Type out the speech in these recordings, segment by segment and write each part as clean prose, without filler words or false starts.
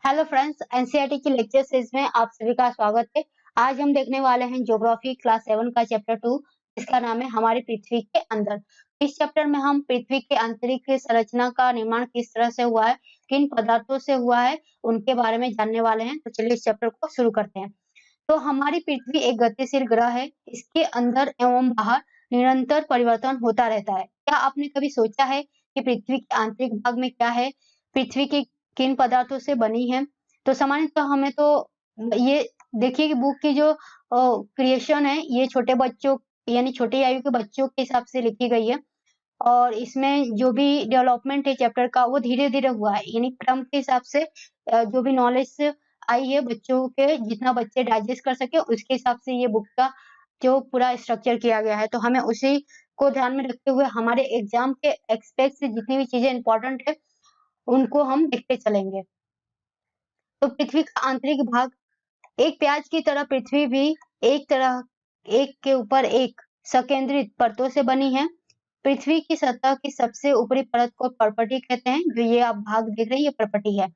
Hello friends, NCERT की lecture series में आप सभी का स्वागत है। आज हम देखने वाले हैं ज्योग्राफी क्लास 7 का चैप्टर 2, जिसका नाम है हमारी पृथ्वी के अंदर। इस चैप्टर में हम पृथ्वी के आंतरिक संरचना का निर्माण किस तरह से हुआ है, किन पदार्थों से हुआ है, उनके बारे में जानने वाले हैं। तो चलिए इस चैप्टर को शुरू करते हैं। तो हमारी पृथ्वी एक गतिशील ग्रह है। इसके अंदर एवं बाहर निरंतर परिवर्तन होता रहता है। क्या आपने कभी सोचा है कि पृथ्वी के आंतरिक भाग में क्या है, पृथ्वी के किन पदार्थों से बनी है? तो सामान्यतः हमें तो ये देखिए कि बुक की जो क्रिएशन है, ये छोटे बच्चों यानी छोटी आयु के बच्चों के हिसाब से लिखी गई है। और इसमें जो भी डेवलपमेंट है चैप्टर का, वो धीरे-धीरे हुआ है, यानी क्रम के हिसाब से जो भी नॉलेज आई है बच्चों के, जितना बच्चे डाइजेस्ट कर सके, उसके हिसाब से ये बुक का जो पूरा स्ट्रक्चर किया गया है। तो हमें उसी को ध्यान में रखते हुए हमारे एग्जाम के एस्पेक्ट से जितनी भी चीजें इंपॉर्टेंट है, उनको हम देखते चलेंगे। तो पृथ्वी का आंतरिक भाग, एक प्याज की तरह पृथ्वी भी एक के ऊपर एक संकेंद्रित परतों से बनी है। पृथ्वी की सतह की सबसे ऊपरी परत को पर्पटी कहते हैं। जो ये आप भाग देख रहे हैं, ये पर्पटी है।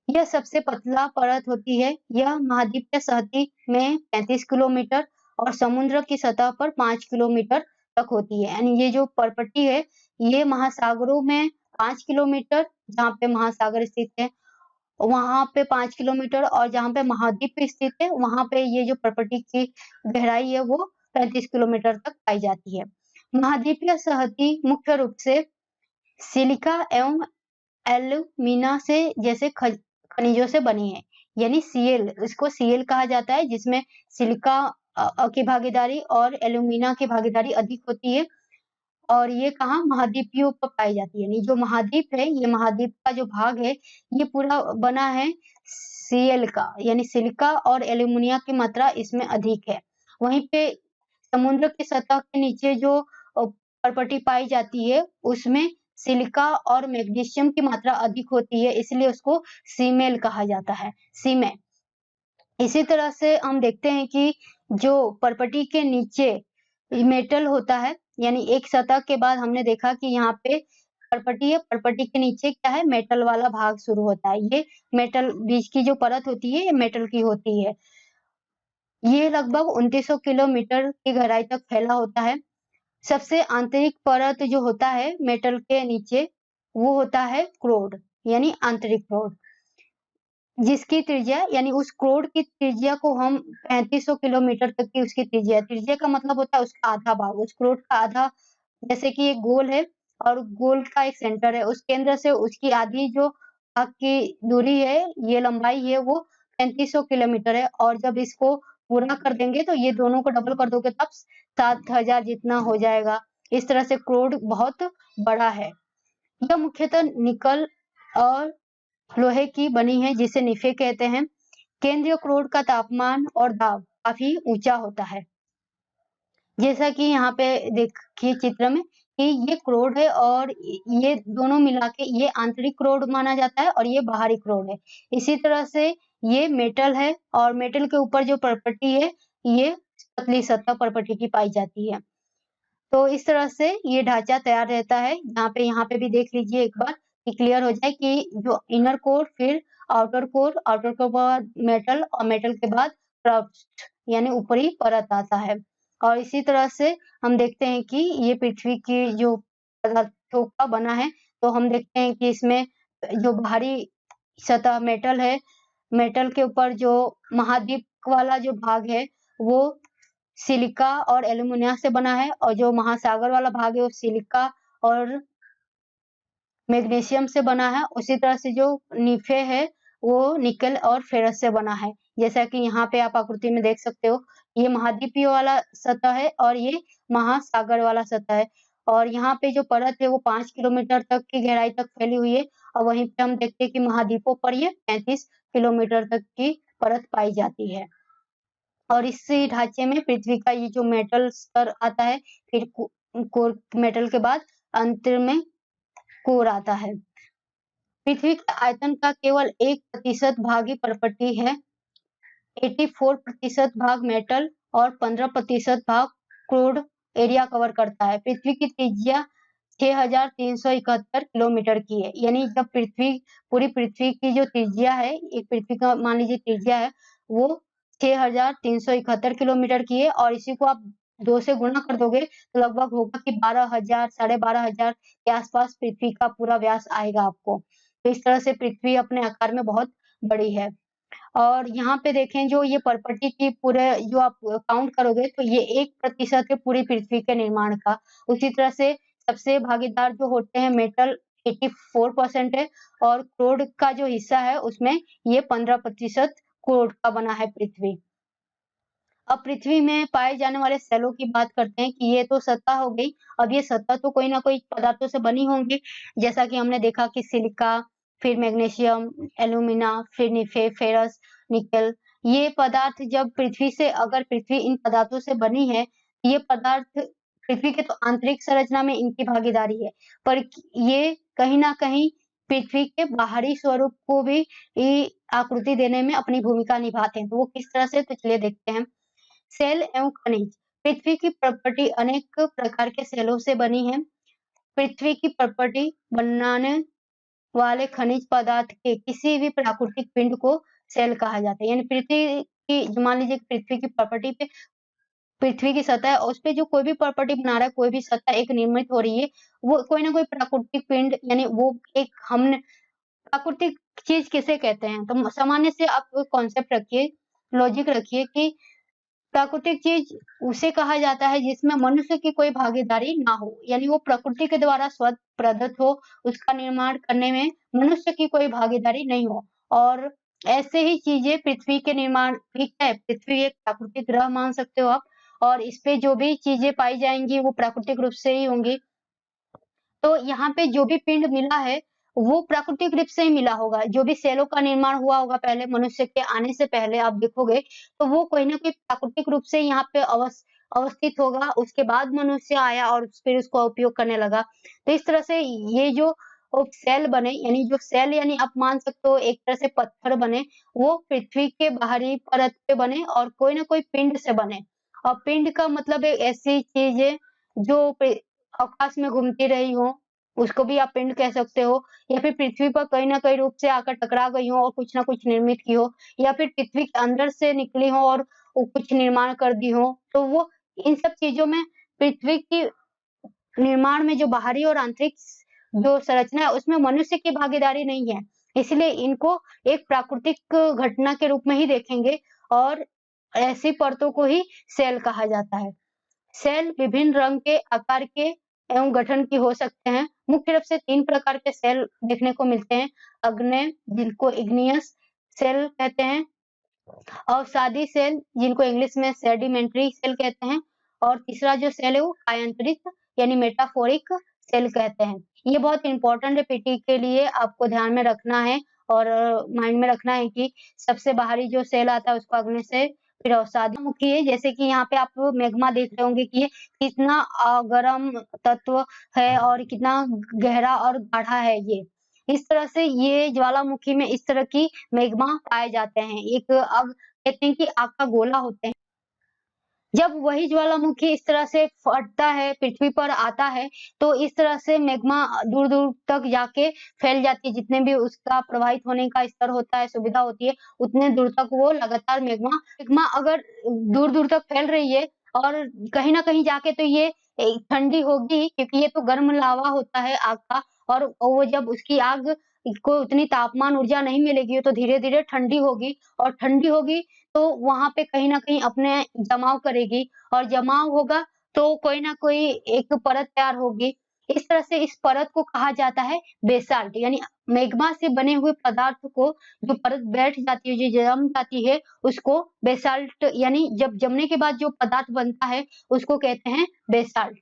यह सबसे पतला परत होती है। यह महाद्वीपीय सतह में 35 किलोमीटर और समुद्र की सतह पर 5 किलोमीटर तक होती है। यानी ये जो पर्पटी है, ये महासागरों में 5 किलोमीटर, जहाँ पे महासागर स्थित है वहां पे 5 किलोमीटर, और जहाँ पे महाद्वीप स्थित है वहां पे ये जो पर्पटी की गहराई है वो 35 किलोमीटर तक पाई जाती है। महाद्वीपीय सतह मुख्य रूप से सिलिका एवं एल्यूमिना से जैसे खनिजों से बनी है। यानी सीएल, इसको सीएल कहा जाता है, जिसमें सिलिका की भागीदारी और एल्यूमिना की भागीदारी अधिक होती है। और ये कहाँ महाद्वीपियों पर पाई जाती है। यानी जो महाद्वीप है, ये महाद्वीप का जो भाग है, ये पूरा बना है सीएल का, यानी सिलिका और एल्यूमिनिया की मात्रा इसमें अधिक है। वहीं पे समुद्र की सतह के नीचे जो पर्पटी पाई जाती है, उसमें सिलिका और मैग्नीशियम की मात्रा अधिक होती है, इसलिए उसको सीमेल कहा जाता है, सीमे। इसी तरह से हम देखते हैं कि जो पर्पटी के नीचे मेटल होता है, यानी एक सतह के बाद हमने देखा कि यहाँ पे पर्पटी है, पर्पटी के नीचे क्या है, मेटल वाला भाग शुरू होता है। ये मेटल, बीच की जो परत होती है, ये मेटल की होती है। ये लगभग 2900 किलोमीटर की गहराई तक फैला होता है। सबसे आंतरिक परत जो होता है मेटल के नीचे, वो होता है क्रोड, यानी आंतरिक क्रोड, जिसकी त्रिज्या, यानी उस क्रोड की त्रिज्या को हम 3500 किलोमीटर तक की उसकी त्रिज्या का मतलब होता है उसका आधा भाग, उस क्रोड का आधा। जैसे कि एक गोल है और गोल का एक सेंटर है, उस केंद्र से उसकी आधी जो भाग की दूरी है, ये लंबाई है, वो 3500 किलोमीटर है। और जब इसको पूरा कर देंगे तो ये दोनों को डबल कर दोगे तब 7000 जितना हो जाएगा। इस तरह से क्रोड बहुत बड़ा है। यह मुख्यतः निकल और लोहे की बनी है, जिसे निफे कहते हैं। केंद्रीय क्रोड का तापमान और दाब काफी ऊंचा होता है। जैसा कि यहाँ पे देखिए चित्र में कि ये क्रोड है, और ये दोनों मिला के ये आंतरिक क्रोड माना जाता है और ये बाहरी क्रोड है। इसी तरह से ये मेटल है, और मेटल के ऊपर जो पर्पटी है, ये पतली सतह पर्पटी की पाई जाती है। तो इस तरह से ये ढांचा तैयार रहता है। यहाँ पे भी देख लीजिए एक बार कि क्लियर हो जाए कि जो इनर कोर, फिर आउटर के बाद मेटल, और मेटल के बाद क्रस्ट, यानी ऊपरी परत आता है। और इसी तरह से हम देखते हैं कि ये पृथ्वी की जो पदार्थों का बना है, तो हम देखते हैं कि इसमें जो बाहरी सतह मेटल है, मेटल के ऊपर जो महाद्वीप वाला जो भाग है, वो सिलिका और एल्यूमिनियम से बना है, और जो महासागर वाला भाग है वो सिलिका और मैग्नीशियम से बना है। उसी तरह से जो निफे है वो निकल और फेरस से बना है। जैसा कि यहाँ पे आप आकृति में देख सकते हो, ये महाद्वीपीय वाला सतह है और ये महासागर वाला सतह है। और यहाँ पे जो परत है वो 5 किलोमीटर तक की गहराई तक फैली हुई है, और वहीं पे हम देखते हैं कि महाद्वीपों पर ये 35 किलोमीटर तक की परत पाई जाती है। और इसी ढांचे में पृथ्वी का ये जो मेटल स्तर आता है, फिर कोर, मेटल के बाद अंत में कोर आता है। पृथ्वी के आयतन का केवल 1% भाग ही पर्पटी है। 84% भाग मेटल और 15% भाग क्रोड एरिया कवर करता है। पृथ्वी की त्रिज्या 6,371 किलोमीटर की है। यानी जब पूरी पृथ्वी की जो त्रिज्या है, एक पृथ्वी का मान लीजिए त्रिज्या है, वो 6,371 किलोमीटर की है और इसी को आप 2 से गुणा कर दोगे तो लगभग होगा कि 12,000 साढ़े 12,000 के आसपास पृथ्वी का पूरा व्यास आएगा आपको। तो इस तरह से पृथ्वी अपने आकार में बहुत बड़ी है। और यहाँ पे देखें जो ये प्रॉपर्टी की पूरे जो आप काउंट करोगे तो ये 1% है पूरी पृथ्वी के निर्माण का। उसी तरह से सबसे भागीदार जो होते हैं मेटल 84% है और क्रोड का जो हिस्सा है उसमें ये 15% क्रोड का बना है पृथ्वी। अब पृथ्वी में पाए जाने वाले सेलों की बात करते हैं कि ये तो सतह हो गई। अब ये सतह तो कोई ना कोई पदार्थों से बनी होंगी, जैसा कि हमने देखा कि सिलिका, फिर मैग्नीशियम, एल्यूमिना, फिर फेरस, निकेल। ये पदार्थ जब अगर पृथ्वी इन पदार्थों से बनी है, ये पदार्थ पृथ्वी के तो आंतरिक संरचना में इनकी भागीदारी है, पर ये कहीं न कहीं पृथ्वी के बाहरी स्वरूप को भी आकृति देने में अपनी भूमिका निभाते हैं। तो वो किस तरह से, तो चलिए देखते हैं। सेल एवं खनिज। पृथ्वी की प्रॉपर्टी अनेक प्रकार के सेलों से बनी है। पृथ्वी की प्रॉपर्टी बनाने वाले खनिज पदार्थ के किसी भी प्राकृतिक पिंड को सेल कहा जाता है। यानी पृथ्वी की, मान लीजिए पृथ्वी की प्रॉपर्टी पे, पृथ्वी की सतह है और उसपे जो कोई भी प्रॉपर्टी बना रहा है, कोई भी सतह एक निर्मित हो रही है, वो कोई ना कोई प्राकृतिक पिंड, यानी वो एक हमने प्राकृतिक चीज किसे कहते हैं? तो सामान्य से आप कॉन्सेप्ट रखिए, लॉजिक रखिए कि प्राकृतिक चीज उसे कहा जाता है जिसमें मनुष्य की कोई भागीदारी ना हो, यानी वो प्रकृति के द्वारा स्वतः प्रदत्त हो, उसका निर्माण करने में मनुष्य की कोई भागीदारी नहीं हो। और ऐसे ही चीजें पृथ्वी के निर्माण ठीक है, पृथ्वी एक प्राकृतिक ग्रह मान सकते हो आप, और इस पे जो भी चीजें पाई जाएंगी वो प्राकृतिक रूप से ही होंगी। तो यहाँ पे जो भी पिंड मिला है वो प्राकृतिक रूप से ही मिला होगा। जो भी सेलों का निर्माण हुआ होगा पहले, मनुष्य के आने से पहले आप देखोगे तो वो कोई ना कोई प्राकृतिक रूप से यहाँ पे अवस्थित होगा। उसके बाद मनुष्य आया और फिर उसका उपयोग करने लगा। तो इस तरह से ये जो सेल बने, यानी जो सेल यानी आप मान सकते हो एक तरह से पत्थर बने, वो पृथ्वी के बाहरी परत पे बने और कोई ना कोई पिंड से बने। और पिंड का मतलब एक ऐसी चीज है जो आकाश में घूमती रही हो, उसको भी आप पिंड कह सकते हो, या फिर पृथ्वी पर कहीं न कहीं रूप से आकर टकरा गई हो और कुछ न कुछ निर्मित की हो, या फिर पृथ्वी के अंदर से निकली हो और वो कुछ निर्माण कर दी हो। तो वो इन सब चीज़ों में पृथ्वी की निर्माण में जो बाहरी और आंतरिक जो संरचना है उसमें मनुष्य की भागीदारी नहीं है। इसलिए इनको एक प्राकृतिक घटना के रूप में ही देखेंगे और ऐसी परतों को ही सेल कहा जाता है। सेल विभिन्न रंग के, आकार के एवं गठन की हो सकते हैं। मुख्य रूप से 3 प्रकार के सेल देखने को मिलते हैं। अग्नेय, जिनको इग्नियस सेल कहते हैं, अवसादी सेल, जिनको इंग्लिश में सेडिमेंट्री सेल कहते हैं, और तीसरा जो सेल है वो कायांतरित यानी मेटाफोरिक सेल कहते हैं। ये बहुत इम्पोर्टेंट है, पीटी के लिए आपको ध्यान में रखना है और माइंड में रखना है कि सबसे बाहरी जो सेल आता है उसको अग्नि से, फिर अवसादी मुखी है। जैसे कि यहाँ पे आप मैग्मा देख रहे होंगे कि ये कितना गर्म तत्व है और कितना गहरा और गाढ़ा है ये। इस तरह से ये ज्वालामुखी में इस तरह की मैग्मा पाए जाते हैं। एक आग कहते हैं कि आग का गोला होते हैं। जब वही ज्वालामुखी इस तरह से फटता है, पृथ्वी पर आता है, तो इस तरह से मैग्मा दूर-दूर तक जाके फैल जाती है। जितने भी उसका प्रवाहित होने का स्तर होता है, सुविधा होती है, उतने दूर तक वो लगातार मैग्मा अगर दूर-दूर तक फैल रही है और कहीं न कहीं जाके तो ये ठंडी होगी, क्योंकि ये तो गर्म लावा होता है आग का, और वो जब उसकी आग को उतनी तापमान ऊर्जा नहीं मिलेगी, तो धीरे-धीरे ठंडी होगी, और ठंडी होगी तो वहाँ पे कहीं न कहीं अपने जमाव करेगी, और जमाव होगा तो कोई ना कोई एक परत तैयार होगी। इस तरह से इस परत को कहा जाता है बेसाल्ट, यानी मैग्मा से बने हुए पदार्थ को जो परत बैठ जाती है, जो जम जाती है, उसको बेसाल्ट, यानी जब जमने के बाद जो पदार्थ बनता है उसको कहते हैं बेसाल्ट।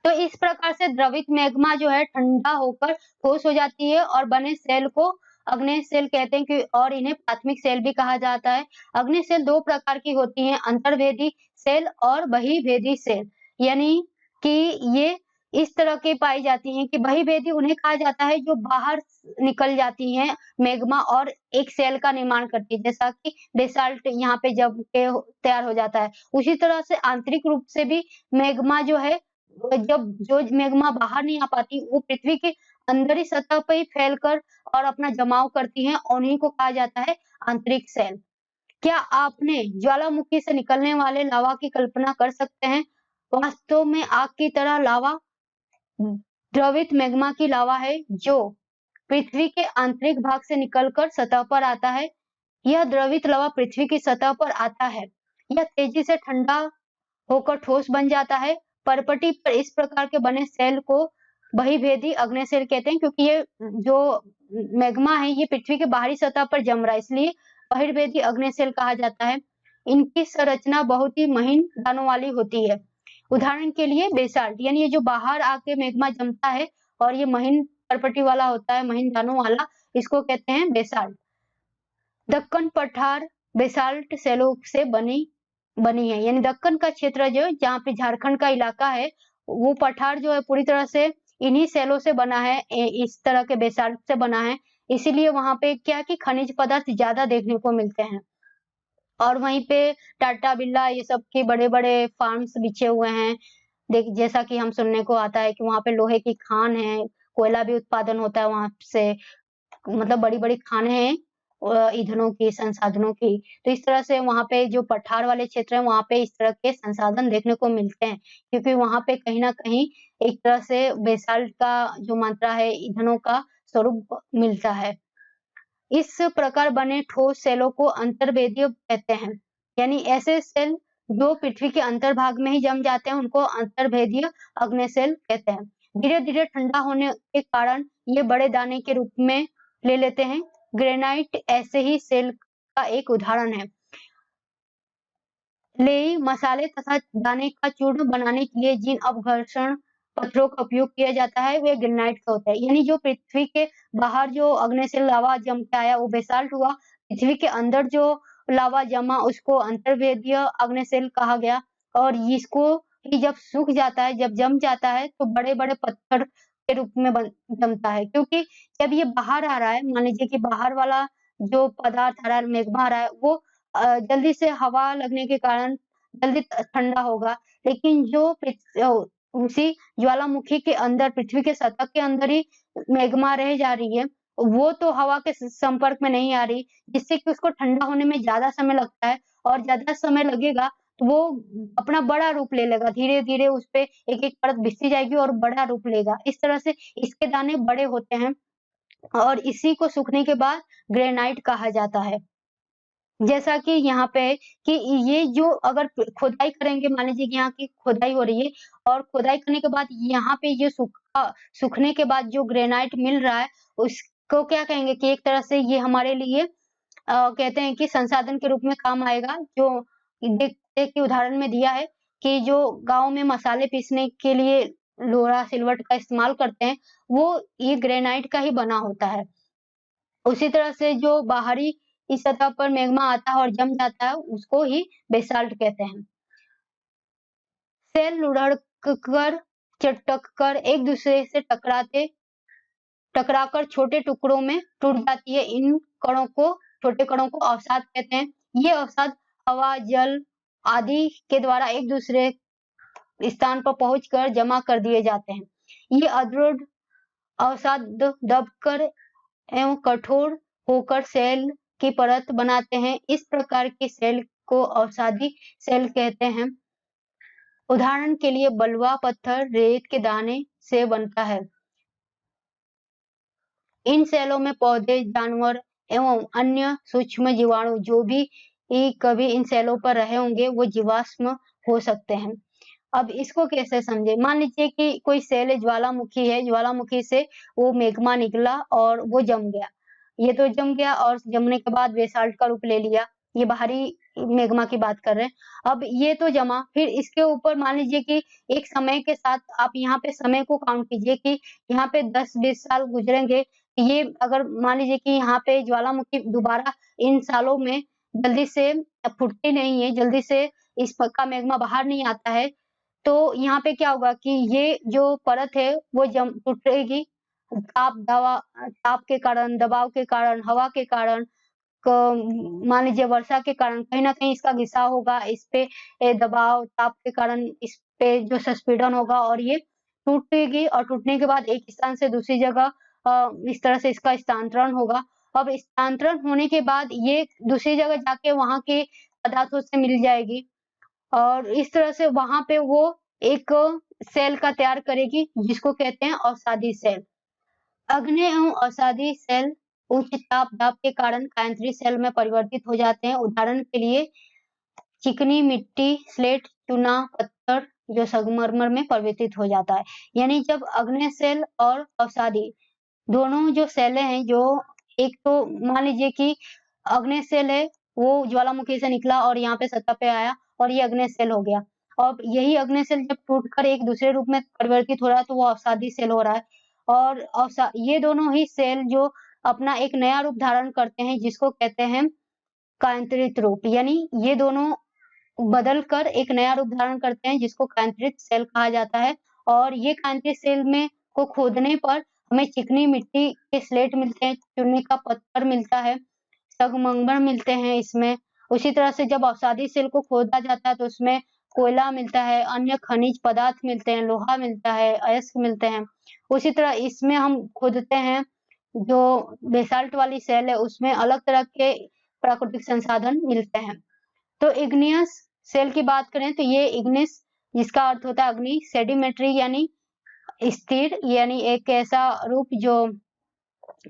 तो इस प्रकार से द्रवित मैग्मा जो है ठंडा होकर ठोस हो जाती है और बने सेल को अग्नेय सेल कहते हैं कि, और इन्हें प्राथमिक सेल भी कहा जाता है। अग्नेय सेल 2 प्रकार की होती हैं, अंतर्भेदी सेल और बहिर्भेदी सेल। यानी कि ये इस तरह की पाई जाती हैं कि बहिर्भेदी उन्हें कहा जाता है जो बाहर निकल जाती हैं मैग्मा और एक सेल का निर्माण करती है, जैसा कि बेसाल्ट यहाँ पे जम के तैयार हो जाता है। उसी तरह से आंतरिक रूप से भी मैग्मा जो है जब जो मैग्मा बाहर नहीं आ पाती वो पृथ्वी के अंदर ही सतह पे ही फैलकर और अपना जमाव करती हैं, और उन्हीं को कहा जाता है आंतरिक सेल। क्या आपने ज्वालामुखी से निकलने वाले लावा की कल्पना कर सकते हैं? वास्तव में आग की तरह लावा द्रवित मैग्मा की लावा है जो पृथ्वी के आंतरिक भाग से निकलकर सतह पर आता है। यह द्रवित लावा पृथ्वी की सतह पर आता है। यह तेजी से ठंडा होकर ठोस बन जाता है। परपटी पर इस प्रकार के बने सेल को बहिर्भेदी अग्न्यसेल कहते हैं, क्योंकि ये जो मैग्मा है ये पृथ्वी के बाहरी सतह पर जम रहा है, इसलिए बहिर्भेदी अग्न्यसेल कहा जाता है। इनकी संरचना बहुत ही महीन दानों वाली होती है। उदाहरण के लिए बेसाल्ट, यानी ये जो बाहर आके मैग्मा जमता है और ये महीन परपटी वाला होता है, महीन दानों वाला, इसको कहते हैं बेसाल्ट। दक्कन पठार बेसाल्ट सेलों से बनी है, यानी दक्कन का क्षेत्र जो जहाँ पे झारखंड का इलाका है, वो पठार जो है पूरी तरह से इन्हीं सेलों से बना है, इस तरह के बेसाल्ट से बना है। इसीलिए वहां पे क्या कि खनिज पदार्थ ज्यादा देखने को मिलते हैं। और वहीं पे टाटा बिरला ये सब के बड़े-बड़े फार्म्स बिछे हुए हैं। देख जैसा कि हम सुनने को आता है कि वहाँ पे लोहे की खान है, कोयला भी उत्पादन होता है वहाँ से, मतलब बड़ी-बड़ी खानें हैं ईंधनों की, संसाधनों की। तो इस तरह से वहाँ पे जो पठार वाले क्षेत्र हैं, वहाँ पे इस तरह के संसाधन देखने को मिलते हैं, क्योंकि वहाँ पे कहीं न कहीं एक तरह से बेसाल्ट का जो मात्रा है, ईंधनों का स्वरूप मिलता है। इस प्रकार बने ठोस सेलों को अंतर्वेदीय कहते हैं, यानी ऐसे सेल जो पृथ्वी के अंतर्भाग में ही जम जाते हैं, उनको अंतर्वेदीय अग्न्यसेल कहते हैं। धीरे-धीरे ठंडा होने के कारण ये बड़े दाने के रूप में ले लेते हैं। ग्रेनाइट ऐसे ही सेल का एक उदाहरण है। लेई मसाले तथा दाने का चूर्ण बनाने के लिए जिन अपघर्षण पत्थरों का उपयोग किया जाता है वे ग्रेनाइट का होता है, यानी जो पृथ्वी के बाहर जो अग्न्यशील लावा जम के आया वो बेसाल्ट हुआ। पृथ्वी के अंदर जो लावा जमा उसको अंतर्वेदीय अग्न्यशील कहा गया, और इसको ही जब सूख जाता है, जब जम जाता है तो बड़े-बड़े पत्थर के रूप में जमता है, क्योंकि जब ये बाहर आ रहा है, मान लीजिए कि बाहर वाला जो पदार्थ आ रहा है, मैग्मा आ रहा है, वो जल्दी से हवा लगने के कारण जल्दी ठंडा होगा, लेकिन जो उसी ज्वालामुखी के अंदर पृथ्वी के सतह के अंदर ही मैग्मा रह जा रही है, वो तो हवा के संपर्क में नहीं आ रही, जिससे कि उसको ठंडा होने में ज्यादा समय लगता है, और ज्यादा समय लगेगा तो वो अपना बड़ा रूप ले लेगा, धीरे धीरे उस पे एक एक परत बिछती जाएगी और बड़ा रूप लेगा। इस तरह से इसके दाने बड़े होते हैं, और इसी को सूखने के बाद ग्रेनाइट कहा जाता है। जैसा कि यहाँ पे कि ये जो अगर खुदाई करेंगे, मान लीजिए कि यहाँ की खुदाई हो रही है और खुदाई करने के बाद यहाँ पे जो सूखने के बाद जो ग्रेनाइट मिल रहा है, उसको क्या कहेंगे कि एक तरह से ये हमारे लिए कहते हैं कि संसाधन के रूप में काम आएगा। जो देख देख के उदाहरण में दिया है कि जो गाँव में मसाले पीसने के लिए लोहा सिलवट का इस्तेमाल करते हैं, वो ये ग्रेनाइट का ही बना होता है। उसी तरह से जो बाहरी इस सतह पर मैग्मा आता है और जम जाता है, उसको ही बेसाल्ट कहते हैं। सेल लुढ़क कर, चटक कर एक दूसरे से टकराकर छोटे टुकड़ों में टूट जाती है। इन कणों को, छोटे कणों को अवसाद कहते हैं। ये अवसाद हवा, जल आदि के द्वारा एक दूसरे स्थान पर पहुंचकर जमा कर दिए जाते हैं। ये अदृढ़ अवसाद दबकर एवं कठोर होकर सेल की परत बनाते हैं। इस प्रकार के सेल को अवसादी सेल कहते हैं। उदाहरण के लिए बलुआ पत्थर रेत के दाने से बनता है। इन सेलों में पौधे, जानवर एवं अन्य सूक्ष्म जीवाणु जो भी कभी इन सेलों पर रहे होंगे वो जीवाश्म हो सकते हैं। अब इसको कैसे समझे? मान लीजिए कि कोई सेल ज्वालामुखी है, ज्वालामुखी से वो मैग्मा निकला और वो जम गया। ये तो जम गया और जमने के बाद बेसाल्ट का रूप ले लिया। ये बाहरी मैग्मा की बात कर रहे हैं। अब ये तो जमा, फिर इसके ऊपर मान लीजिए कि एक समय के साथ आप यहाँ पे समय को काउंट कीजिए कि यहाँ पे 10-20 साल गुजरेंगे। ये अगर मान लीजिए कि यहाँ पे ज्वालामुखी दोबारा इन सालों में जल्दी से फूटती नहीं है, जल्दी से इसका मैग्मा बाहर नहीं आता है, तो यहाँ पे क्या होगा कि ये जो परत है वो टूटेगी। ताप के कारण, दबाव के कारण, हवा के कारण, मान लीजिए वर्षा के कारण कहीं न कहीं इसका घिसाव होगा, इस पे दबाव, ताप के कारण इस पे जो संपीड़न होगा और ये टूटेगी और टूटने के बाद एक स्थान से दूसरी जगह इस तरह से इसका स्थानांतरण होगा। अब स्थानांतरण होने के बाद ये दूसरी जगह जाके वहाँ के पदार्थों से मिल जाएगी और इस तरह से वहाँ पे वो एक सेल का तैयार करेगी जिसको कहते हैं अवसादी सेल। अग्नि एवं अवसादी सेल उच्च ताप दाब के कारण कायंत्री सेल में परिवर्तित हो जाते हैं। उदाहरण के लिए चिकनी मिट्टी, स्लेट, चूना, पत्थर जो संगमरमर में परिवर्तित हो जाता है। यानी जब अग्नि सेल और अवसादी दोनों जो सेलें हैं, जो एक तो मान लीजिए कि अग्नि सेल है, वो ज्वालामुखी से निकला और यहाँ पे सतह पे आया और ये अग्नि सेल हो गया। और यही अग्नि सेल जब टूटकर एक दूसरे रूप में परिवर्तित हो रहा है तो वो अवसादी सेल हो रहा है। और ये दोनों ही सेल जो अपना एक नया रूप धारण करते हैं जिसको कहते हैं कायांतरित रूप। यानी ये दोनों बदल कर एक नया रूप धारण करते हैं जिसको कायांतरित सेल कहा जाता है। और ये कायांतरित सेल में को खोदने पर हमें चिकनी मिट्टी के स्लेट मिलते हैं, चूने का पत्थर मिलता है, संगमरमर मिलते हैं इसमें। उसी तरह से जब अवसादी सेल को खोदा जाता है तो उसमें कोयला मिलता है, अन्य खनिज पदार्थ मिलते हैं, लोहा मिलता है, अयस्क मिलते हैं। उसी तरह इसमें हम खोदते हैं जो बेसाल्ट वाली सेल है उसमें अलग तरह के प्राकृतिक संसाधन मिलते हैं। तो इग्नियस सेल की बात करें तो ये इग्निस जिसका अर्थ होता है अग्नि, सेडिमेट्री यानी स्थिर, यानी एक ऐसा रूप जो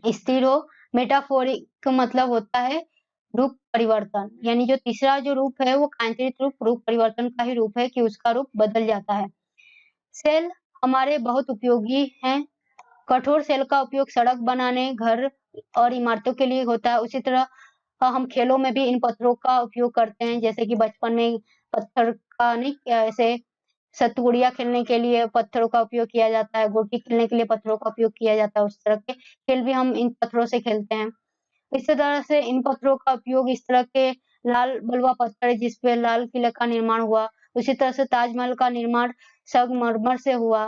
स्थिर हो। मेटाफोरिक मतलब होता है रूप परिवर्तन, यानी जो तीसरा जो रूप है वो कायांतरित रूप परिवर्तन का ही रूप है कि उसका रूप बदल जाता है। सेल हमारे बहुत उपयोगी हैं। कठोर सेल का उपयोग सड़क बनाने, घर और इमारतों के लिए होता है। उसी तरह हम खेलों में भी इन पत्थरों का उपयोग करते हैं, जैसे कि बचपन में पत्थर का नहीं ऐसे सतगुड़िया खेलने के लिए पत्थरों का उपयोग किया जाता है, गोटी खेलने के लिए पत्थरों का उपयोग किया जाता है। उस तरह के खेल भी हम इन पत्थरों से खेलते हैं। इसी तरह से इन पत्थरों का उपयोग इस तरह के लाल बलुआ पत्थर है जिस पे लाल किले का निर्माण हुआ। उसी तरह से ताजमहल का निर्माण संगमरमर से हुआ।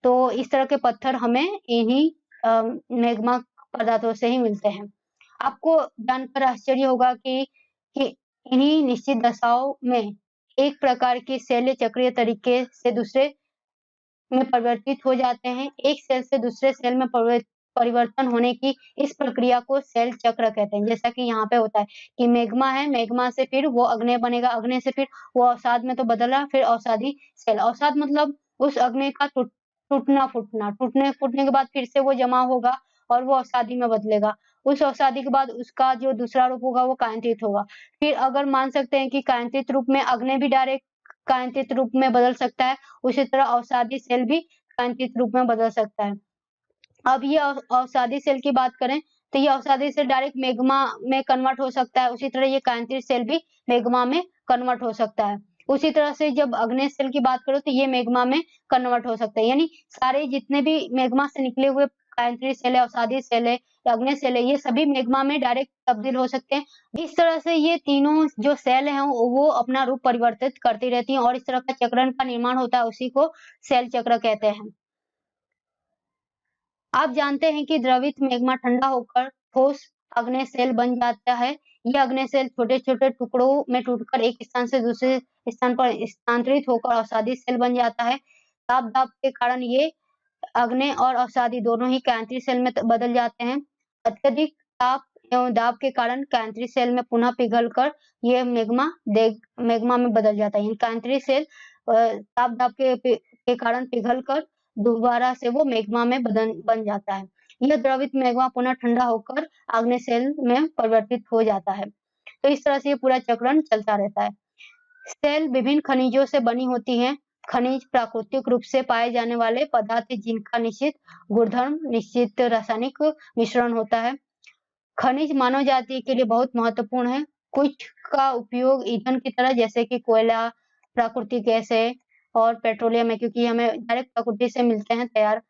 तो इस तरह के पत्थर हमें इन्हीं मैग्मा पदार्थों से ही मिलते हैं। आपको जानकर आश्चर्य होगा कि इन्हीं निश्चित दशाओं में एक प्रकार की सेल चक्रीय तरीके से दूसरे में परिवर्तित हो जाते हैं। एक सेल से दूसरे सेल में परिवर्तन होने की इस प्रक्रिया को सेल चक्र कहते हैं। जैसा कि यहाँ पे होता है कि मैग्मा है, मैग्मा से फिर वो अग्नि बनेगा, अग्नि से फिर वो अवसाद में तो बदला, फिर अवसादी सेल। अवसाद मतलब उस अग्नि का टूटना फूटना, टूटने फूटने के बाद फिर से वो जमा होगा और वो अवसादी में बदलेगा। उस अवसादी के बाद उसका जो दूसरा रूप होगा वो कायांतरित होगा। फिर अगर मान सकते हैं कि कायांतरित रूप में अग्नि भी डायरेक्ट कायांतरित रूप में बदल सकता है, उसी तरह अवसादी सेल भी कायांतरित रूप में बदल सकता है। अब ये अवसादी सेल की बात करें तो ये अवसादी सेल डायरेक्ट मैग्मा में कन्वर्ट हो सकता है। उसी तरह ये कायांतरित सेल भी मैग्मा में कन्वर्ट हो सकता है। उसी तरह से जब अग्नि सेल की बात करो तो ये मैग्मा में कन्वर्ट हो सकता है। यानी सारे जितने भी मैग्मा से निकले हुए कायांतरित सेल है, अवसादी सेल है, अग्नि सेल है, ये सभी मैग्मा में डायरेक्ट तब्दील हो सकते हैं। इस तरह से ये तीनों जो सेल हैं वो अपना रूप परिवर्तित करती रहती हैं और इस तरह का चक्रण का निर्माण होता है, उसी को सेल चक्र कहते हैं। आप जानते हैं कि द्रवित मैग्मा ठंडा होकर ठोस अग्नि सेल बन जाता है। यह अग्नि सेल छोटे-छोटे टुकड़ों में टूटकर एक स्थान से दूसरे स्थान पर स्थानांतरित होकर अवसादी सेल बन जाता है। ताप-दाब के कारण ये अग्नि और अवसादी दोनों ही कायांतरित सेल में बदल जाते हैं। अत्यधिक ताप एवं दाब के कारण कायांतरित सेल में पुनः पिघलकर ये मैग्मा में बदल जाता है। कायांतरित सेल ताप-दाब के कारण पिघलकर दोबारा से वो मैग्मा में बन जाता है। यह द्रवित मैग्मा पुनः ठंडा होकर अग्नि सेल में परिवर्तित हो जाता है। तो इस तरह से ये पूरा चक्रण चलता रहता है। सेल विभिन्न खनिजों से बनी होती हैं। खनिज प्राकृतिक रूप से पाए जाने वाले पदार्थ जिनका निश्चित गुणधर्म, निश्चित रासायनिक मिश्रण होता है। खनिज मानव जाति के लिए बहुत महत्वपूर्ण है। कुछ का उपयोग ईंधन की तरह जैसे कि कोयला, प्राकृतिक गैस है और पेट्रोलियम है, क्योंकि हमें डायरेक्ट प्रकृति से मिलते हैं तैयार।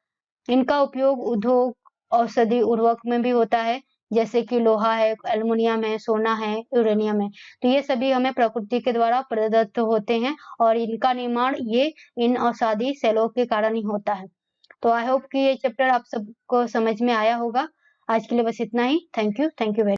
इनका उपयोग उद्योग, औषधि, उर्वरक में भी होता है, जैसे कि लोहा है, एल्युमिनियम है, सोना है, यूरेनियम है। तो ये सभी हमें प्रकृति के द्वारा प्रदत्त होते हैं और इनका निर्माण ये इन अवसादी सेलों के कारण ही होता है। तो आई होप कि ये चैप्टर आप सबको समझ में आया होगा। आज के लिए बस इतना ही। Thank you very